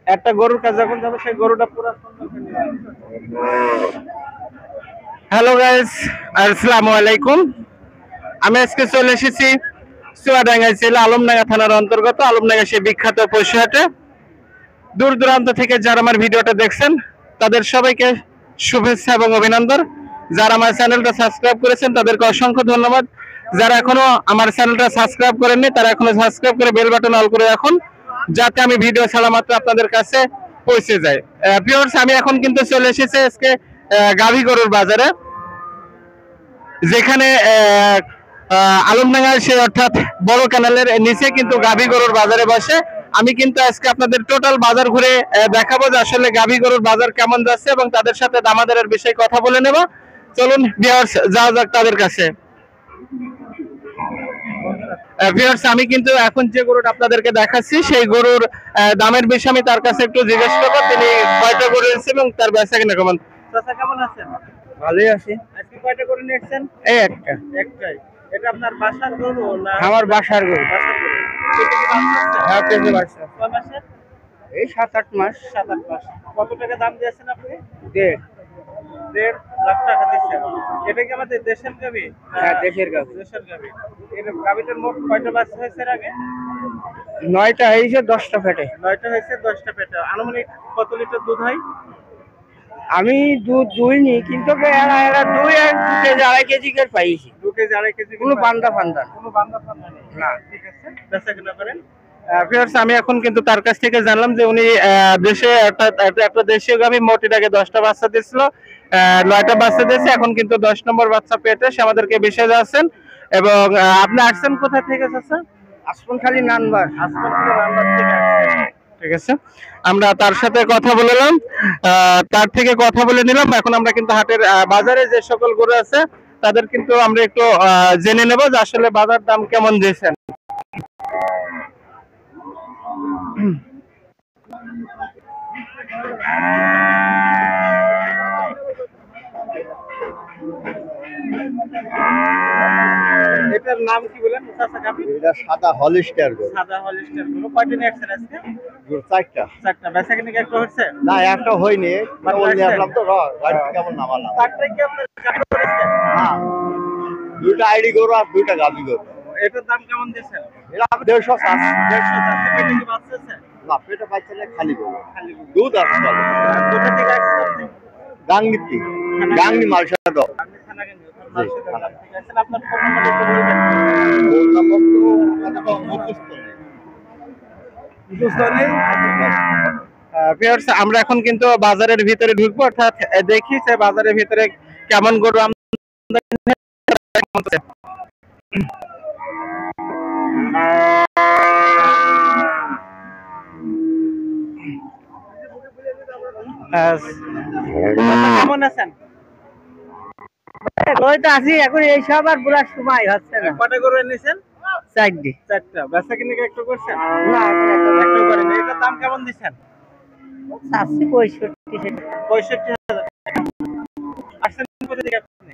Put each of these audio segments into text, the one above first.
একটা গরুর কাছে যখন যাবে সেই গরুটা পুরো সুন্দর করে নিয়ে হ্যালো গাইস, আসসালামু আলাইকুম। আমি আজকে চলে এসেছি চুয়াডাঙ্গা জেলা আলমডাঙ্গা থানার অন্তর্গত আলমডাঙ্গা সেই বিখ্যাত পশুহাটে। দূর দূরান্ত থেকে যারা আমার ভিডিওটা দেখছেন তাদের সবাইকে শুভেচ্ছা এবং অভিনন্দন। যারা আমার চ্যানেলটা সাবস্ক্রাইব করেছেন তাদেরকে অসংখ্য ধন্যবাদ। যারা এখনো আমার চ্যানেলটা সাবস্ক্রাইব করেননি তারা এখনো সাবস্ক্রাইব করে বেল বাটন অল করে রাখুন, যাতে আমি ভিডিও ছাড়া মাত্র আপনাদের কাছে পৌঁছে যায়। ভিউয়ার্স, আমি এখন কিন্তু চলে এসেছি আজকে গাভী গরুর বাজারে, যেখানে আলমডাঙ্গার সে অর্থাৎ বড় ক্যানেলের নিচে কিন্তু গাভী গরুর বাজারে বসে। আমি কিন্তু আজকে আপনাদের টোটাল বাজার ঘুরে দেখাবো যে আসলে গাভী গরুর বাজার কেমন যাচ্ছে এবং তাদের সাথে দামাদারের বিষয়ে কথা বলে নেব। চলুন ভিউয়ার্স, যাওয়া যাক তাদের কাছে। ভিউয়ার্স, আমি কিন্তু এখন যে গরুটা আপনাদেরকে দেখাচ্ছি সেই গরুর দামের বিষয়ে আমি তার কাছে একটু জিজ্ঞেস করবো তিনি কয়টা গরু এনেছে এবং তার বেচা কিনা কেমন। চাচা কেমন আছেন? ভালোই আছি। আজকে কয়টা গরু নিয়েছেন? এই একটা। একটাই? এটা আপনার বাসার গরু না? আমার বাসার গরু। বাসার গরু। কেটে কি বাচ্চা আছে? হ্যাঁ, কেটে বাচ্চা। কয় মাসের? এই 7-8 মাস। 7-8 মাস। কত টাকা দাম দিয়েছেন আপনি? 1.5 লাখ টাকা দিচ্ছেন। এটা কি আমাদের দেশের গাভী? হ্যাঁ, দেশের গাভী। দেশের গাভী। এর গাভীটার মোট কয়টা বাচ্চা হয়েছে এর আগে? 9টা হয়েছে, 10টা ফেটে। 9টা হয়েছে, 10টা পেটে। আনুমানিক কত লিটার দুধ হয়? আমি দুধ দুইনি, কিন্তু এরা 2 কেজি 2.5 কেজি করে পাইছি। 2 কেজি 2.5 কেজি। কোনো বান্দা ফান্দা কোনো বান্দা ফান্দা নেই না। ঠিক আছে, বেচা কিনা করেন। ভিউয়ার্স, আমি এখন কিন্তু তার কাছ থেকে জানলাম যে উনি দেশে একটা দেশীয় গাভী মোট এর আগে 10টা বাচ্চা দিয়েছিল, 9টা বাচ্চা দিয়েছে, এখন কিন্তু 10 নম্বর বাচ্চা পেটে সে আমাদেরকে বিষয় যাচ্ছেন। এবং আপনি আসছেন কোথা থেকে চাচা? আসমানখালি নানবার। আসমানখালি নাম্বার থেকে আসছেন। ঠিক আছে, আমরা তার সাথে কথা বললাম, তার থেকে কথা বলে নিলাম। এখন আমরা কিন্তু হাটের বাজারে যে সকল গরু আছে তাদের কিন্তু আমরা একটু জেনে নেব যে আসলে বাজার দাম কেমন দিয়েছেন। এটার নাম কি বলেন চাচা গাভী? এটা সাদা হলিস্টার গরু। সাদা হলিস্টার গরু। কয়টা নিয়ে আসছেন আজকে? গরু 4টা। 4টা। বেচা কিনা কি একটা হচ্ছে? না, একটা হয়নি, মানে কেবল নিয়ে আসছে? আসলাম তো, গাড়ি থেকে কেমন নামালাম। 4টাই কি আপনার কাটো করেছেন? না, 2টা আইডি গরু আর 2টা গাভী গরু। এটার দাম কেমন দিয়েছেন? এটা আমি 150 আছে। 150 আছে। পেটে কি বাচ্চা আছে? না, পেটে পাইছে না, খালি গরু। খালি গরু। দুধ আছে চলে। কোথা থেকে আসছেন আপনি? গাংনিতে, গাংনি মালসাদ। আপনি থানাগঞ্জ। ঠিক আছে, আপনার ফোন নাম্বার একটু বলবেন? ফোন নাম্বার তো এত মুখস্থ নেই। ভিউয়ার্স, আমরা এখন কিন্তু বাজারের ভিতরে ঢুকবো, অর্থাৎ দেখি যে বাজারের ভিতরে কেমন গরু আমদানি হচ্ছে। কেমন আছেন? ওই তো আছি এখন, এই সব আর বলার সময় হচ্ছে না। কটা গরু এনেছেন? 4টি। 4টা। বেচা কিনে একটু করছেন? না, একটু করেন। এটার দাম কেমন দিচ্ছেন? 65 65,000 টাকা। আসছেন কোথা থেকে আপনি?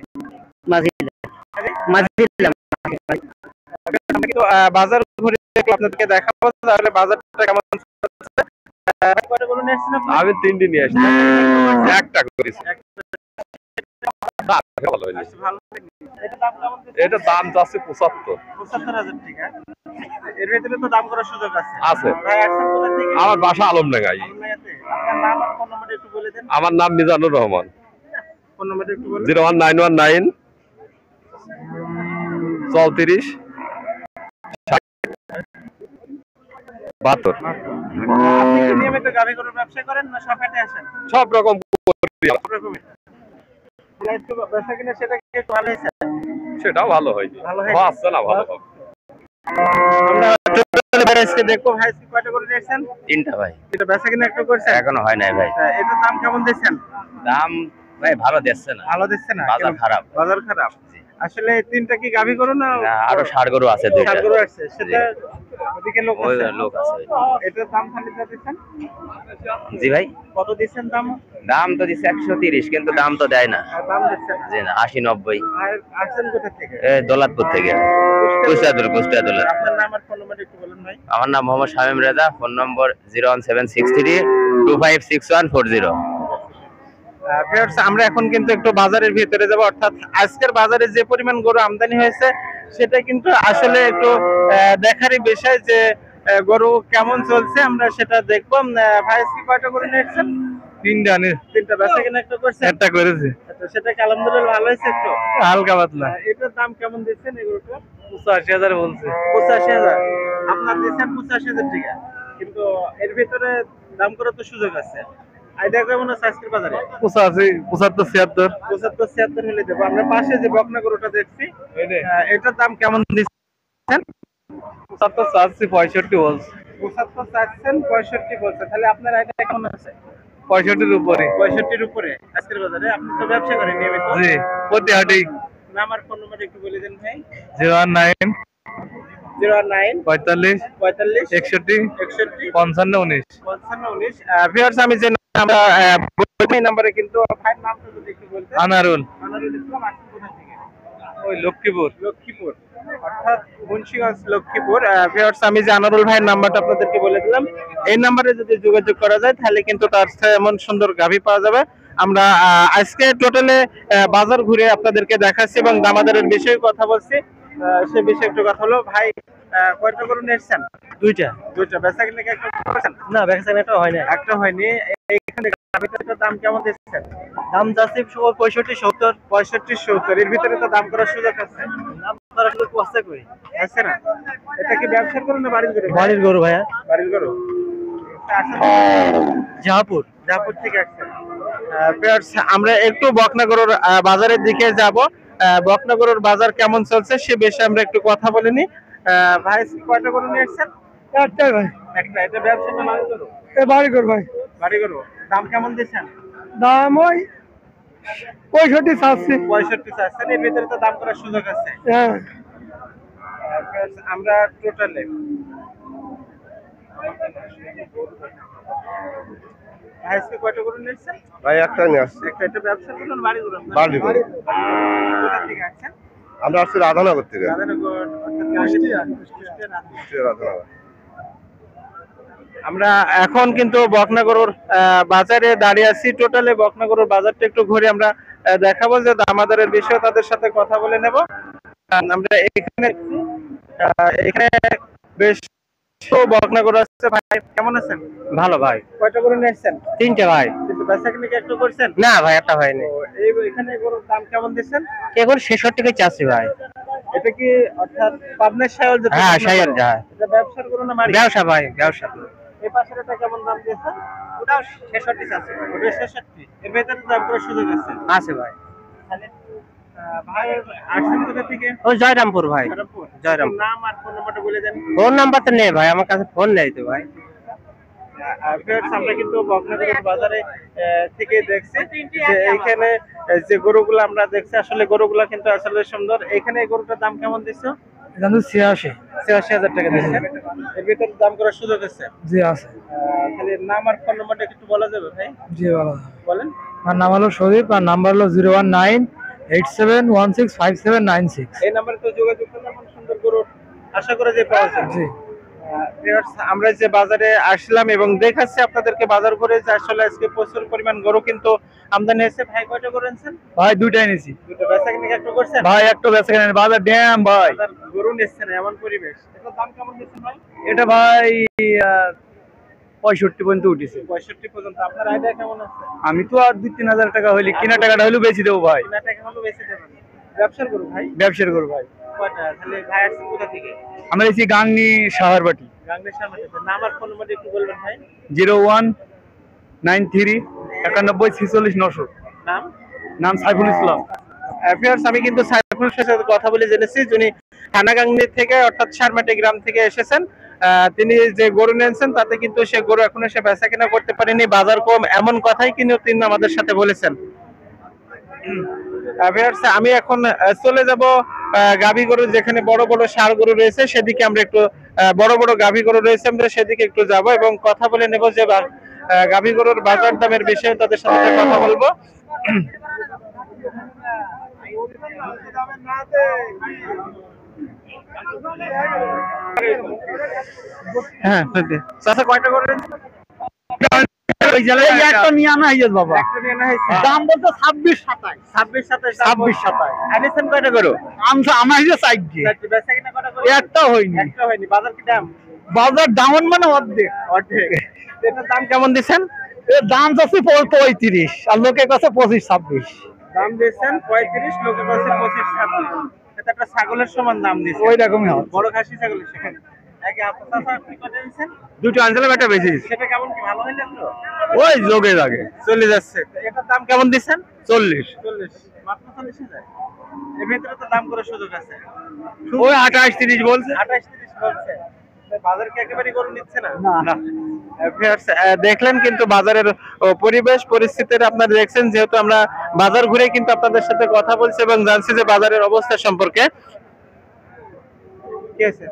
মাঝিলাম। আমরা কিন্তু বাজার ঘুরে আপনাদেরকে দেখাবো তাহলে বাজারটা কেমন চলছে। কটা গরু নিয়ে আসছেন আপনি? আমি 3টি নিয়ে আসছি, একটা করেছি। ভালো হয়নি। ভালো লাগছে। এটার দাম কেমন দিচ্ছেন? এটা দাম চাচ্ছে 75। 75,000 টাকা। এর ভিতরে তো দাম করার সুযোগ আছে। আছে। ভাই আসছেন কোথা থেকে? আমার বাসা আলমডাঙ্গায়। আলমডাঙ্গাতে। আপনার নাম আর ফোন নাম্বারটা একটু বলে দেন। আমার নাম মিজানুর রহমান। ফোন নাম্বারটা একটু বলেন। 01919 34 72। আপনি কি নিয়মিত গাভী গরুর ব্যবসা করেন না সব হাটে আসেন? সব রকম করি। সব রকমের। একটু বেচা কিনা সেটা কি একটু ভালো হয়েছে? সেটাও ভালো হয়নি। ভালো হয়নি। আসছে না, ভালো হবে। আমরা টোটালি বেরেসকে দেখো। ভাই আজকে কয়টা করে নিয়েছেন? 3টা ভাই। এটা বেচা কিনা একটু করছেন? এখনো হয় নাই ভাই। এটার দাম কেমন দিচ্ছেন? দাম ভাই ভালো দিচ্ছে না, ভালো দিচ্ছে না? বাজার খারাপ। বাজার খারাপ। আসলে 3টা কি গাভী গরু না আরো ষাড় গরু আছে 2টা। ষাড় গরু আসছে? সেটা ওদিকে লোক ওই আছে। লোক আছে। এটার দাম খালি যা দিচ্ছেন? জি ভাই, কত দিচ্ছেন দাম? দাম তো দিচ্ছে 130, কিন্তু দাম তো দেয় না। দাম দিচ্ছেন না। জি না, 80-90। আর আসছেন কোথা থেকে? দৌলতপুর থেকে। কুষ্টিয়া দৌলত। আপনার নাম আর ফোন নাম্বার একটু বলুন। ভাই? আমার নাম মোহাম্মদ শামীম রেজা, ফোন নম্বর 01763256140। ভিউয়ার্স, আমরা এখন কিন্তু একটু বাজারের ভিতরে যাব, অর্থাৎ আজকের বাজারে যে পরিমাণ গরু আমদানি হয়েছে সেটা কিন্তু আসলে একটু দেখারই বিষয় যে গরু কেমন চলছে, আমরা সেটা দেখবো। ভাই আজকে কয়টা গরু নিয়েছেন? তিনটা। বেচা কিনা একটা করছেন? একটা করেছে আচ্ছা, সেটা কি আলহামদুলিল্লাহ ভালো হয়েছে? একটু হালকা পাতলা এটার দাম কেমন দিচ্ছেন এই গরুটা? 85,000 বলছে। 85,000। আপনার দিচ্ছেন 85,000 টাকা, কিন্তু এর ভিতরে দাম করার তো সুযোগ আছে। আইডিয়া কেমন আছে আজকের বাজারে? 85, 75, 76 75-76 হলে দেবো। আমরা পাশে যে বকনা গরুটা দেখছি, এটার দাম কেমন দিচ্ছেন? 75 চাচ্ছি, 65 বলছে। 75 চাচ্ছেন, 65 বলছে। তাহলে আপনার আইডিয়া কেমন আছে? 65-র উপরে। 65-র উপরে আজকের বাজারে। আপনি তো ব্যবসা করেন নিয়মিত। জি, প্রতি হাটেই। নাম আর ফোন নাম্বার একটু বলে দেন ভাই। 019 019 45 45 61 61 55 19। 55 19। ভিউয়ার্স, আমি যে আমরা এই নম্বরে কিন্তু ভাইয়ের নামটা যদি একটু বলতেন। আনারুল, আনারুল ইসলাম। আসছেন কোথা থেকে? ওই লক্ষ্মীপুর। লক্ষ্মীপুর, অর্থাৎ মুন্সিগঞ্জ লক্ষ্মীপুর। ভিউয়ার্স, আমি যে আনারুল ভাইয়ের নাম্বারটা আপনাদেরকে বলে দিলাম, এই নাম্বারে যদি যোগাযোগ করা যায় তাহলে কিন্তু তার সাথে এমন সুন্দর গাভী পাওয়া যাবে। আমরা আজকে টোটালে বাজার ঘুরে আপনাদেরকে দেখাচ্ছি এবং দামাদারের বিষয়ে কথা বলছি। সে বিষয়ে একটু কথা হলো। ভাই কয়টা গরু নিয়েছেন? দুইটা। বেচা কিনা কি একটা করেছেন? না, বেচা একটা হয় না। একটা হয়নি। এইখানে গাভীটার দাম কেমন দিচ্ছেন? দাম যাচ্ছে 65-70। 65-70। এর ভিতরে তো দাম করার সুযোগ আছে। দাম করার লোক কষ্ট করে। আছে না? এটা কি ব্যবসার গরু না বাড়ির গরু? বাড়ির গরু ভাইয়া। বাড়ির গরু। জাহাপুর। জাহাপুর থেকে আসছেন। ভিউয়ার্স, আমরা একটু বকনাগরুর বাজারের দিকে যাব। বকনাগরুর বাজার কেমন চলছে সে বিষয়ে আমরা একটু কথা বলে নিই। ভাই কয়টা গরু নিয়ে আসছেন? একটাই ভাই। একটা। এটা ব্যবসা না বাড়ির গরু? এ বাড়ি গরু ভাই। বাড়ি গরু। দাম কেমন দিচ্ছেন? দাম ওই 65 চাচ্ছি। 65 চাচ্ছেন। এর ভিতরে তো দাম করার সুযোগ আছে। হ্যাঁ। ভিউয়ার্স, আমরা টোটালে আজকে কয়টা গরু নিয়েছেন? ভাই একটা নিয়ে আসছি। একটা। এটা ব্যবসা করুন বাড়ি গরু? বাড়ি গরু। কোথা থেকে আসছেন? আমরা আসছি রাধানগর থেকে। রাধানগর, অর্থাৎ কুষ্টিয়া। রাধানগর। আমরা এখন কিন্তু বকনাগরুর বাজারে দাঁড়িয়ে আছি। টোটালি বকনাগরুর বাজারটা একটু ঘুরে আমরা দেখাবো, যে দামাদারের বিষয়ে তাদের সাথে কথা বলে নেব। আমরা এখানে বেশ বকনাগরু আছে। ভাই কেমন আছেন? ভালো ভাই। কয়টা গরু নিয়েছেন? তিনটা ভাই। কিন্তু বেচা কিনা কি একটু করছেন? না ভাই, একটা হয়নি। তো এখানে গরুর দাম কেমন দিচ্ছেন? এখন 66 চাচ্ছি ভাই। এটা কি অর্থাৎ পাবনার শায়ল? হ্যাঁ, শায়ল যা। এটা ব্যবসার গরু না বাড়ি? ব্যবসা ভাই, ব্যবসা। এই পাশের এটা কেমন দাম দিয়েছেন? ওটাও 66 আছে। ওটা 66। এর ভেতরে দাম করার সুযোগ আছে। আছে ভাই। তাহলে ভাই আসছেন কোথা থেকে? ও জয়রামপুর ভাই। জয়রামপুর। জয়রামপুর। নাম আর ফোন নাম্বারটা বলে দেন। ফোন নাম্বার তো নেই ভাই, আমার কাছে ফোন নেই তো ভাই। ভিউয়ার্স, আমরা কিন্তু বকনাগরুর বাজারে থেকে দেখছি যে এইখানে যে গরুগুলো আমরা দেখছি, আসলে গরুগুলা কিন্তু আসলে সুন্দর। এখানে এই গরুটার দাম কেমন দিচ্ছ? দাম 86। 86,000 টাকা দিচ্ছেন। এর ভিতরে দাম করার সুযোগ আছে। জি আছে। তাহলে নাম আর ফোন নাম্বারটা একটু বলা যাবে ভাই? জি ভালো। বলেন। আমার নাম হলো সদীপ, আর নাম্বার হলো 01987165796। এই নাম্বারে তো যোগাযোগ করলে এমন সুন্দর গরু আশা করে যে পাওয়া যায়। জি। ভিউয়ার্স, আমরা যে বাজারে আসলাম এবং দেখাচ্ছি আপনাদেরকে বাজার করে যে আসলে আজকে প্রচুর পরিমাণ গরু কিন্তু আমদানি হয়েছে। ভাই কয়টা গরু আনছেন? ভাই দুইটাই নিছি। দুটো। বেচা কিনা একটু করছেন? ভাই একটা বেচা কেনেন, বাজার ড্যাম ভাই। বাজার গরু নিচ্ছেন এমন পরিবেশ। এটার দাম কেমন দিচ্ছেন ভাই? এটা ভাই 65 পর্যন্ত উঠেছে। 65 পর্যন্ত। আপনার আইডিয়া কেমন আছে? আমি তো আর 2-3 হাজার টাকা হইলে কিনা টাকাটা হইলেও বেশি দেবো ভাই। কিনা টাকা হলো বেশি দেবেন। ব্যবসার গরু ভাই? ব্যবসার করবো ভাই। কয়টা? তাহলে ভাই আসছেন কোথা থেকে? আমরা এসি গাংনি শাহরবাটি। গাংনেশ্বর মাঠে। নাম আর ফোন নাম্বার একটু বলবেন ভাই। 0193 91 46 900। নাম? নাম সাইফুল ইসলাম। ভিউয়ার্স, আমি কিন্তু সাইফুলের সাথে কথা বলে জেনেছি যিনি থানাগাংনি থেকে অর্থাৎ সারমাটি গ্রাম থেকে এসেছেন। তিনি যে গরু নিয়েছেন তাতে কিন্তু সে গরু এখনো সে বেচা কিনা করতে পারেনি, বাজার কম, এমন কথাই কিন্তু তিনি আমাদের সাথে বলেছেন। ভিউয়ার্স, আমি এখন চলে যাব গাভী গরু যেখানে বড় বড় ষাঁড় গরু রয়েছে সেদিকে। আমরা একটু বড় বড় গাভী গরু রয়েছে, আমরা সেদিকে একটু যাব এবং কথা বলে নেব যে গাভী গরুর বাজার দামের বিষয়ে তাদের সাথে কথা বলবো। হ্যাঁ চাচা কয়টা করে একটা নিয়ে আনা হয়েছে বাবা। দাম বলতে 26-27। 26-27 আনিছেন কয়টা করো? আমার হয়েছে 4টি। বেচা কিনা কয়টা করো? একটা হয়নি। একটা হয়নি। বাজার কি দাম? বাজার ডাউন মানে অর্ধেক। অর্ধেক। এটার দাম কেমন দিচ্ছেন? এর দাম যাচ্ছে 35 আর লোকের কাছে 25-26। দাম দিচ্ছেন 35, লোকের কাছে 25-26। এটা একটা ছাগলের সমান দাম দিচ্ছেন। ওই রকমই হবে। বড় খাসি ছাগলের সমান। একে আপনার চাচা আপনি কত দিচ্ছেন? দুটো আনছিলাম, একটা বেশি। সেটা কেমন কি ভালো হইলেন তো? ওই যোগে লাগে চলে যাচ্ছে। এটার দাম কেমন দিচ্ছেন? 40। 40 মাত্র 40,000। এর ভিতরে তো দাম করার সুযোগ আছে। ওই 28-30 বলছে। 28-30 বলছে। বাজার কি একেবারে গরু নিচ্ছে না? না। ভিউয়ার্স, দেখলেন কিন্তু বাজারের পরিবেশ পরিস্থিতির আপনারা দেখছেন, যেহেতু আমরা বাজার ঘুরে কিন্তু আপনাদের সাথে কথা বলছি এবং জানছি যে বাজারের অবস্থা সম্পর্কে। কি আছে?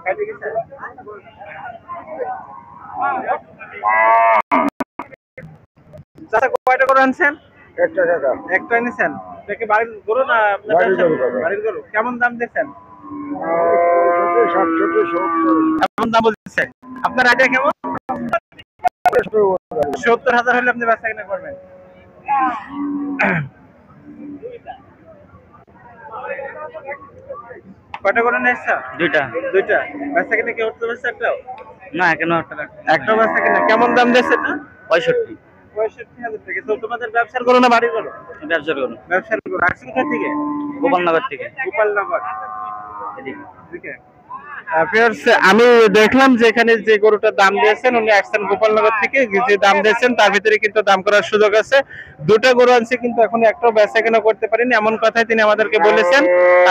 খাইতে গেছে? চাচা কয়টা করে আনছেন? একটা এনেছেন। এটা কি বাড়ির গরু না আপনার ব্যবসা? বাড়ির গরু। কেমন দাম দিচ্ছেন? কেমন দাম বলছেন? আপনার আইডিয়া কেমন? 70,000 হলে আপনি বেচা কিনা করবেন। কয়টা করে নিয়েছ? দুইটা। দুইটা। বেচা কিনা কি হতে পারছে একটাও? না এখনো একটাও বেচা কিনা। কেমন দাম দিচ্ছে এটা? 65। 65,000 টাকা। তো তোমাদের ব্যবসার গরু না বাড়ির গরু? ব্যবসার করুন ব্যবসার গরু। আসছে কোথা থেকে? গোপালনগর থেকে। গোপালনগর। এদিকে। এদিকে। ভিউয়ার্স, আমি দেখলাম যে এখানে যে গরুটার দাম দিয়েছেন উনি আসছেন গোপালনগর থেকে। যে দাম দিয়েছেন তার ভিতরে কিন্তু দাম করার সুযোগ আছে। দুটো গরু আনছে কিন্তু এখন একটাও বেচা কেনা করতে পারেনি, এমন কথাই তিনি আমাদেরকে বলেছেন।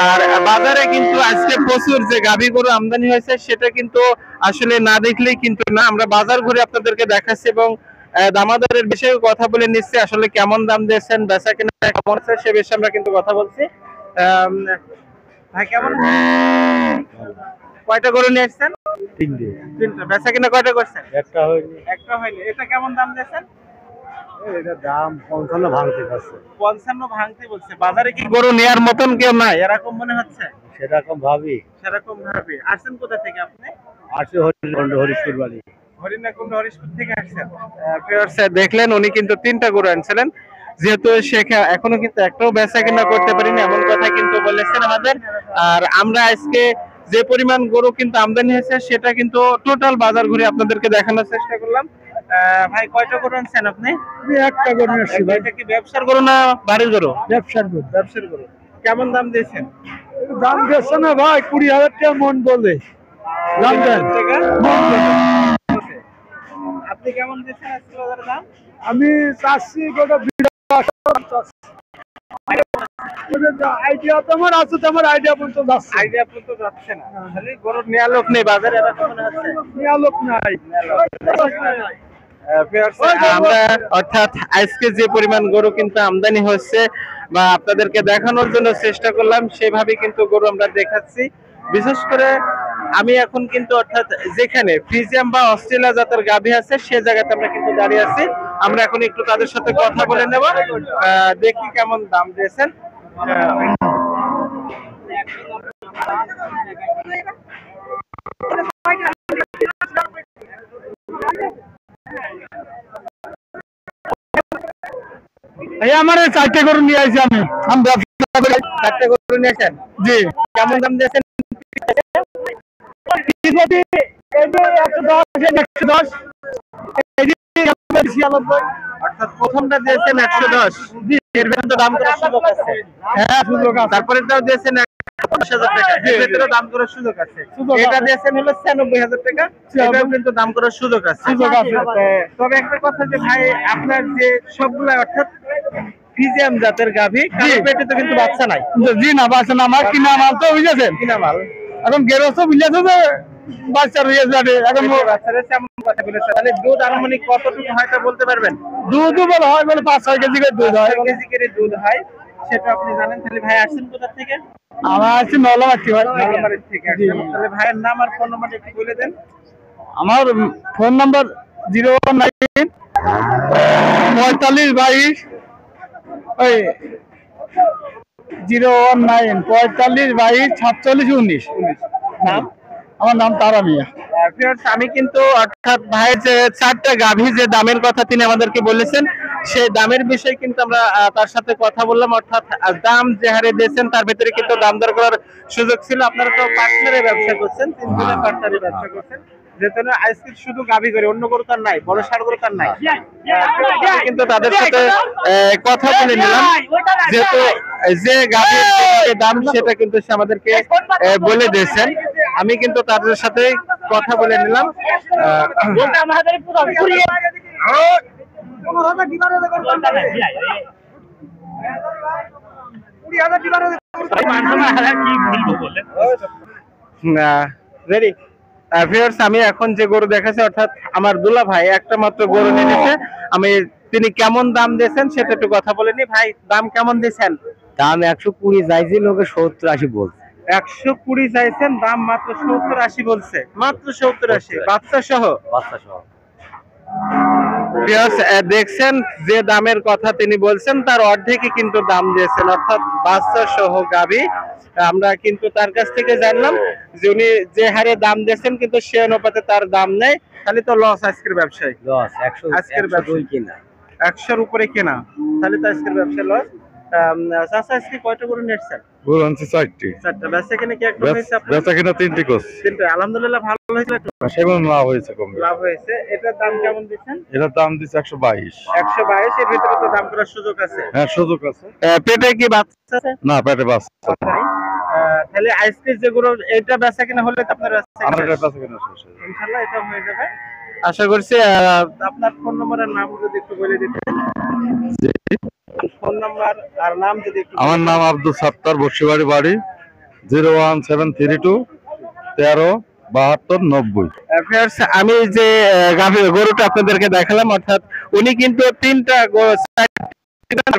আর বাজারে কিন্তু আজকে প্রচুর যে গাভী গরু আমদানি হয়েছে সেটা কিন্তু আসলে না দেখলেই কিন্তু না। আমরা বাজার ঘুরে আপনাদেরকে দেখাচ্ছি এবং দামাদারের বিষয়ে কথা বলে নিচ্ছি, আসলে কেমন দাম দিয়েছেন, বেচা কেনা কেমন আছে সে বিষয়ে আমরা কিন্তু কথা বলছি। ভাই কেমন কয়টা গরু নিয়ে আসছেন? তিনটা। বেচা কিনা কয়টা করছেন? একটা হয়নি। একটা হয়নি। এটা কেমন দাম দিয়েছেন? এটা দাম 55 ভাঙতে পারছে। 55 ভাঙতে বলছে। বাজারে কি গরু নেয়ার মতন কেউ নাই এরকম মনে হচ্ছে? সেরকম ভাবি। সেরকম ভাবে। আসছেন কোথা থেকে আপনি? আসে হরিশপুর বাড়ি। হরিণাকুণ্ড হরিশপুর থেকে আসছেন। ভিউয়ার্স, দেখলেন উনি কিন্তু তিনটা গরু আনছিলেন, যেহেতু এখনো কিন্তু একটাও বেচা কিনা করতে পারিনি এমন কথা কিন্তু বলেছেন আমাদের। আর আমরা আজকে যে পরিমাণ গরু কিন্তু আমদানি হয়েছে সেটা কিন্তু টোটাল বাজার ঘুরে আপনাদেরকে দেখানোর চেষ্টা করলাম। ভাই কয়টা গরু আনছেন আপনি? আমি একটা গরু নিয়েছি ভাই। এটা কি ব্যবসার গরু না বাড়ির গরু? ব্যবসার গরু। ব্যবসার গরু। কেমন দাম দিয়েছেন? দাম দিচ্ছে না ভাই, 20,000 টাকা মন বলে। দাম দেন। মন বলে। আপনি কেমন দিয়েছেন আজকে বাজারের দাম? আমি চাচ্ছি গোটা আইডিয়া তোমার আছে, তোমার আইডিয়া পর্যন্ত যাচ্ছে। আইডিয়া পর্যন্ত যাচ্ছে না। খালি গরু নেওয়া লোক নেই বাজারে, এরকম মনে হচ্ছে। নেওয়া লোক নাই। আমরা অর্থাৎ আজকে যে পরিমাণ গরু কিন্তু আমদানি হচ্ছে বা আপনাদেরকে দেখানোর জন্য চেষ্টা করলাম সেভাবে কিন্তু গরু আমরা দেখাচ্ছি। বিশেষ করে আমি এখন কিন্তু অর্থাৎ যেখানে ফ্রিজিয়াম বা অস্ট্রেলিয়া জাতের গাভী আছে সে জায়গাতে আমরা কিন্তু দাঁড়িয়ে আছি। আমরা এখন একটু তাদের সাথে কথা বলে নেব, দেখি কেমন দাম দিয়েছেন। এই আমার 4টে গরু নিয়ে আসি আমি। আমি ব্যবসা করি। 4টে গরু নিয়েছেন? জি। কেমন দাম দিয়েছেন? 110। অর্থাৎ প্রথমটা দিয়েছেন 110। এর ভিতরে তো দাম করার সুযোগ আছে। হ্যাঁ সুযোগ আছে। তারপরেটাও দিয়েছেন 10,000 টাকা। এর ভিতরে দাম করার সুযোগ আছে। এটা দিয়েছেন হলো 96,000 টাকা। এটাও কিন্তু দাম করার সুযোগ আছে। সুযোগ আছে। তবে একটা কথা যে ভাই আপনার যে সবগুলা অর্থাৎ ফ্রিজিয়াম জাতের গাভী, কারো পেটে তো কিন্তু বাচ্চা নাই। জি না, বাচ্চা না, আমার কিনা মাল তো বুঝেছেন। কিনা মাল। এখন গেরস্ত বুঝেছে যে বাচ্চা রয়ে যাবে। এখন বাচ্চারা এমন কথা বলেছে। তাহলে দুধ আনুমানিক কতটুকু হয় তা বলতে পারবেন? দুধ বলে হয়, বলে 5-6 কেজি করে দুধ হয়। 5 কেজি করে দুধ হয়, সেটা আপনি জানেন। তাহলে ভাই আসছেন কোথা থেকে? আমার আছে নলামাটি ভাই। নলবাড়ি থেকে আসছেন। তাহলে ভাইয়ের নাম আর ফোন নাম্বার একটু বলে দেন। আমার ফোন নাম্বার 019 45 22 019 45 22 47 19। নাম? আমার নাম তারা মিয়া। ভিউয়ার্স, আমি কিন্তু অর্থাৎ ভাই যে 4টা গাভী যে দামের কথা তিনি আমাদেরকে বলেছেন সেই দামের বিষয়ে কিন্তু আমরা তার সাথে কথা বললাম। অর্থাৎ দাম যে হারে দিয়েছেন তার ভিতরে কিন্তু দাম দর করার সুযোগ ছিল। আপনারা তো পার্টনারে ব্যবসা করছেন, তিনজনের পার্টনারে ব্যবসা করছেন, যেহেতু আজকে শুধু গাভী করে, অন্য গরু তার নাই, বড় ষাড় গরু তার নাই। আমি কিন্তু তাদের সাথে কথা বলে নিলাম, যেহেতু যে গাভীর দাম সেটা কিন্তু সে আমাদেরকে বলে দিয়েছেন। আমি কিন্তু তাদের সাথে কথা বলে নিলাম। রেডি ভিউয়ার্স, আমি এখন যে গরু দেখাচ্ছি অর্থাৎ আমার দুলা ভাই একটা মাত্র গরু নিয়েছে। আমি তিনি কেমন দাম দিয়েছেন সেটা একটু কথা বলে নি। ভাই, দাম কেমন দিয়েছেন? দাম 120 চাইছি, লোকে 70 80 বলছে। 120 চাইছেন, দাম মাত্র 70 80 বলছে। মাত্র 70 80 বাচ্চা সহ। বাচ্চা সহ। ভিউয়ার্স, দেখছেন যে দামের কথা তিনি বলছেন তার অর্ধেকই কিন্তু দাম দিয়েছেন, অর্থাৎ বাচ্চা সহ গাভী। আমরা কিন্তু তার কাছ থেকে জানলাম যে উনি যে হারে দাম দিয়েছেন কিন্তু সে অনুপাতে তার দাম নেই। তাহলে তো লস আজকের ব্যবসায়। লস 100 আজকের ব্যবসা কিনা। 100-র উপরে কেনা, তাহলে তো আজকের ব্যবসা লস। চাচা আজকে কয়টা গরু নিয়েছেন? গরু আনছি 4টি, চারটা। বেচা কিনে কি একটা হয়েছে আপনার? বেচা কিনা 3টি করছি, তিনটা। আলহামদুলিল্লাহ ভালো হয়েছে, সেগুলো লাভ হয়েছে কম। লাভ হয়েছে। এটার দাম কেমন দিচ্ছেন? এটার দাম দিচ্ছে 122। 122। এর ভিতরে তো দাম করার সুযোগ আছে। হ্যাঁ, সুযোগ আছে। পেটে কি বাচ্চা আছে? না, পেটে বাচ্চা নাই। তাহলে আজকে যেগুলো এটা বেচা কিনা হলে তো আপনার আমার এটা বেচা কিনা শেষ হয়ে যাবে। ইনশাআল্লাহ এটা হয়ে যাবে আশা করছি। আপনার ফোন নম্বর আর নাম যদি একটু বলে দিতেন। ফোন নাম্বার আর নাম যদি একটু। আমার নাম আব্দুল সাত্তার, বর্ষিবাড়ি বাড়ি, 01732 13 72 90। ভিউয়ার্স, আমি যে গাভী গরুটা আপনাদেরকে দেখালাম, অর্থাৎ উনি কিন্তু 3টা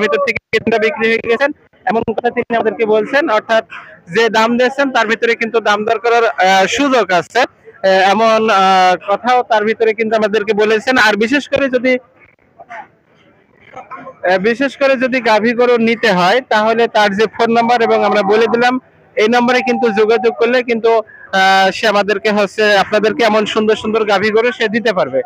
ভিতর থেকে 3টা বিক্রি হয়ে গেছেন এমন কথা তিনি আমাদেরকে বলছেন। অর্থাৎ যে দাম দিয়েছেন তার ভিতরে কিন্তু দাম দর করার সুযোগ আছে, এমন কথাও তার ভিতরে কিন্তু আমাদেরকে বলেছেন। আর বিশেষ করে যদি গাভী গরু নিতে হয় তাহলে তার যে ফোন নাম্বার এবং আমরা বলে দিলাম এই নম্বরে কিন্তু যোগাযোগ করলে কিন্তু সে আমাদেরকে আপনাদেরকে এমন সুন্দর সুন্দর গাভী গরু সে দিতে পারবে।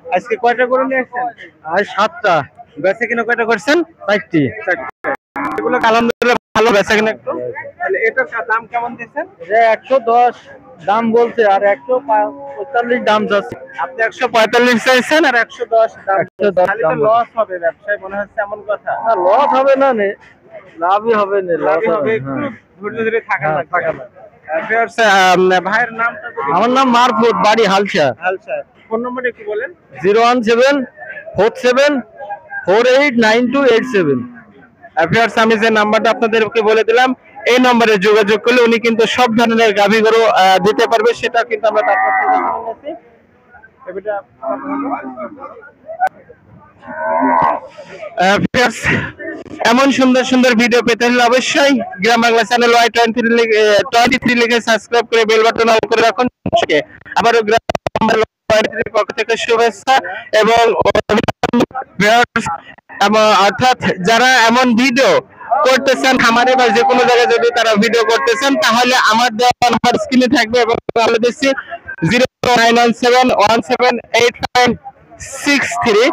আজকে কয়টা গরু নিয়ে আসছেন? আর 7টা। বেচা কিনা কয়টা করছেন? 4টি। এগুলো আলহামদুলিল্লাহ ভালো বেচা কিনা। একটু তাহলে এটার দাম কেমন দিচ্ছেন? 110 দাম বলছে, আর 145 দাম যাচ্ছে। আপনি 145 চাইছেন আর 110 দাম। 110 তাহলে তো দাম লস হবে ব্যবসায় মনে হচ্ছে, এমন কথা। না, লস হবে না, লাভই হবে না। লাভ হবে, একটু ধৈর্য ধরে থাকা লাগবে। ভিউয়ার্স, ভাইয়ের নামটা যদি। আমার নাম মারফুত, বাড়ি হালসা। আচ্ছা, ফোন নম্বরটা একটু বলেন। 017 47 48 9287। ভিউয়ার্স, আমি যে নাম্বারটা আপনাদেরকে বলে দিলাম এই নম্বরে যোগাযোগ করলে উনি কিন্তু সব ধরনের গাভী গরু দিতে পারবে, সেটা কিন্তু আমরা তার কাছ থেকে শুনেছি। ভিউয়ার্স, এমন সুন্দর সুন্দর ভিডিও পেতে হলে অবশ্যই গ্রাম বাংলা চ্যানেল Y23 লিখে সাবস্ক্রাইব করে বেল বাটন অন করে রাখুন। আবারও গ্রাম বাংলা Y23 পক্ষ থেকে শুভেচ্ছা এবং ভিউয়ার্স, অর্থাৎ যারা এমন ভিডিও করতেছেন খামারে বা যে কোনো জায়গায় যদি তারা ভিডিও করতেছেন তাহলে আমার দেওয়া নাম্বার স্ক্রিনে থাকবে এবং আমরা দিচ্ছি 0917178963।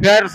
ভিউয়ার্স,